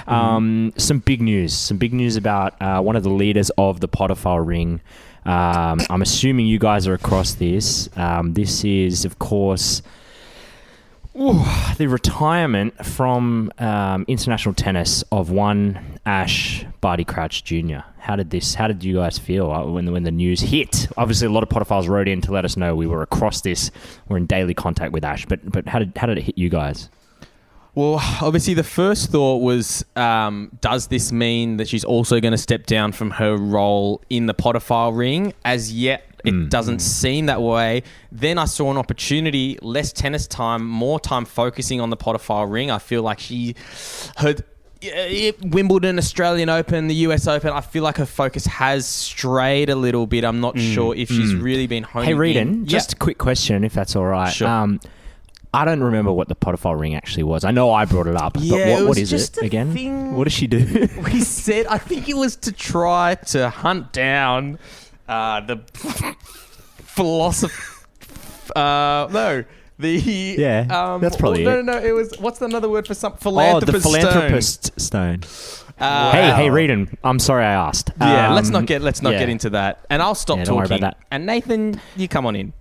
Some big news about one of the leaders of the Potiphar ring. I'm assuming you guys are across this. This is, of course, the retirement from international tennis of one Ash Barty Crouch Jr. How did you guys feel when the news hit? Obviously, a lot of Potiphars wrote in to let us know we were across this. We're in daily contact with Ash. But how did it hit you guys? Well, obviously, the first thought was, does this mean that she's also going to step down from her role in the Potiphar ring? As yet, it doesn't seem that way. Then I saw an opportunity, less tennis time, more time focusing on the Potiphar ring. I feel like Wimbledon, Australian Open, the US Open, I feel like her focus has strayed a little bit. I'm not sure if she's really been honing in. Hey, Reedon, just a quick question, if that's all right. Sure. I don't remember what the Potiphar ring actually was. I know I brought it up, but what is it again? Thing what does she do? We said, I think it was to try to hunt down the philosopher. That's probably it. No. It was, what's another word for some philanthropist? The philanthropist stone. Hey, Reedon, I'm sorry I asked. Let's not get into that. And I'll stop talking. Don't worry about that. And Nathan, you come on in.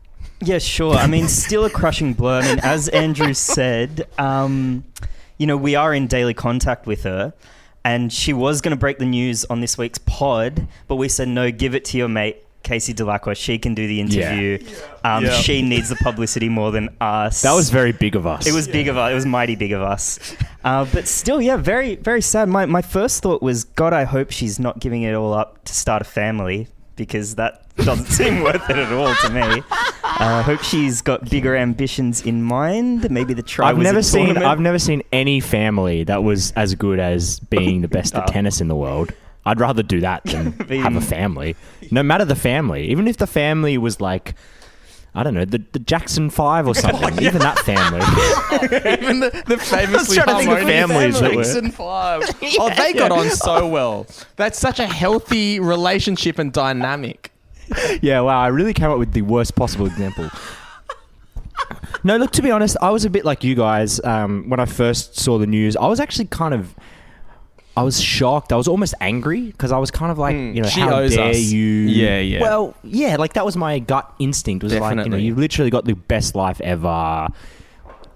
Yeah, sure. I mean, still a crushing blow. I mean, as Andrew said, we are in daily contact with her, and she was going to break the news on this week's pod, but we said, no, give it to your mate, Casey Delacroix. She can do the interview. She needs the publicity more than us. That was very big of us. It was big of us. It was mighty big of us. But still, very, very sad. My first thought was, God, I hope she's not giving it all up to start a family, because that doesn't seem worth it at all to me. I hope she's got bigger ambitions in mind. Maybe the try I've never seen any family that was as good as being the best at tennis in the world. I'd rather do that than have a family. No matter the family. Even if the family was like, I don't know, the Jackson 5 or something. Even that family. Even the famously harmonious Jackson 5. Oh, they got on so well. That's such a healthy relationship and dynamic. Yeah, wow, I really came up with the worst possible example. No, look, to be honest, I was a bit like you guys when I first saw the news. I was actually I was shocked. I was almost angry because I was kind of like, how dare you? Yeah. Well, yeah, like that was my gut instinct. Was Definitely. like, you literally got the best life ever.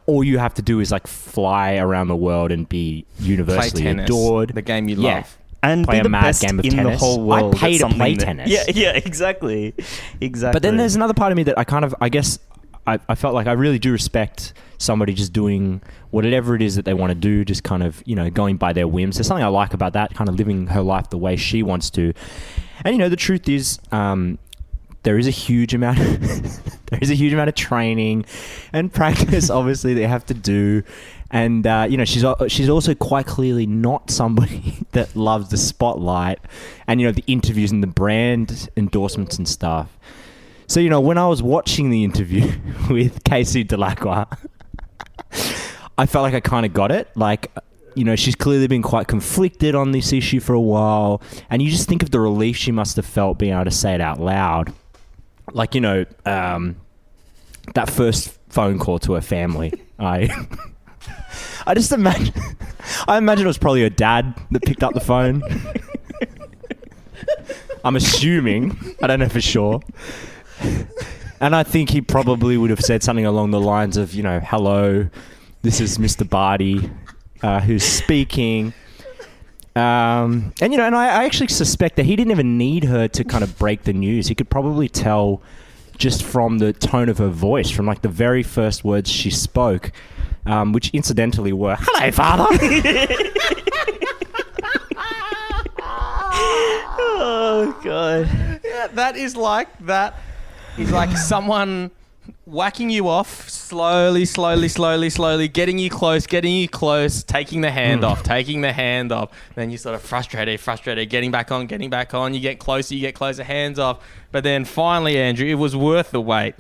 All you have to do is like fly around the world and be universally adored. The game you love. And play be the a mad best game of in tennis. the whole world. I pay to play tennis. Yeah, exactly. But then there's another part of me that I felt like I really do respect somebody just doing whatever it is that they want to do, just kind of, going by their whims. There's something I like about that, kind of living her life the way she wants to. And, the truth is, there is a huge amount of training and practice, obviously, they have to do. And, she's also quite clearly not somebody that loves the spotlight and, the interviews and the brand endorsements and stuff. So, when I was watching the interview with Casey Delacroix, I felt like I kind of got it. Like, she's clearly been quite conflicted on this issue for a while. And you just think of the relief she must have felt being able to say it out loud. Like, that first phone call to her family. I just imagine it was probably her dad that picked up the phone. I'm assuming. I don't know for sure. And I think he probably would have said something along the lines of, hello, this is Mr. Barty, who's speaking. And I actually suspect that he didn't even need her to kind of break the news. He could probably tell just from the tone of her voice, from like the very first words she spoke, which incidentally were, "Hello, Father." Oh, God. Yeah, that is like that. Is like someone whacking you off slowly, getting you close, taking the hand off. Then you're sort of frustrated, getting back on. You get closer, hands off. But then finally, Andrew, it was worth the wait.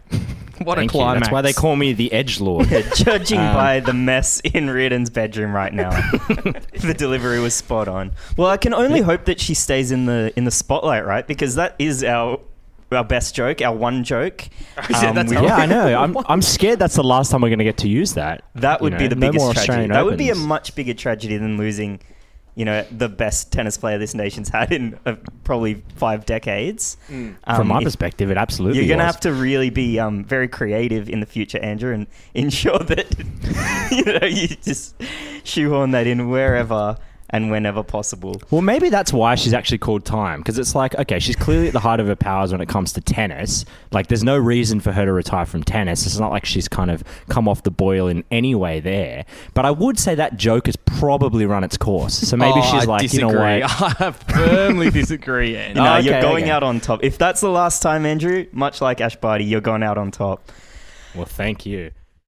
What a climax. That's why they call me the Edgelord. Judging by the mess in Reardon's bedroom right now, the delivery was spot on. Well, I can only hope that she stays in the spotlight, right? Because that is our best joke, our one joke. I know. I'm scared that's the last time we're going to get to use that. That would be the biggest tragedy. That would be a Opens. much bigger tragedy than losing the best tennis player this nation's had in probably 5 decades. From my perspective, it absolutely You're going to was. have to really be very creative in the future, Andrew, and ensure that you just shoehorn that in wherever and whenever possible. Well, maybe that's why she's actually called Time, because it's like, okay, she's clearly at the height of her powers when it comes to tennis. Like, there's no reason for her to retire from tennis. It's not like she's kind of come off the boil in any way there. But I would say that joke has probably run its course. So maybe she's like, disagree. you know what? I firmly disagree, Andrew. You're going out on top. If that's the last time, Andrew, much like Ash Barty, you're going out on top. Well, thank you.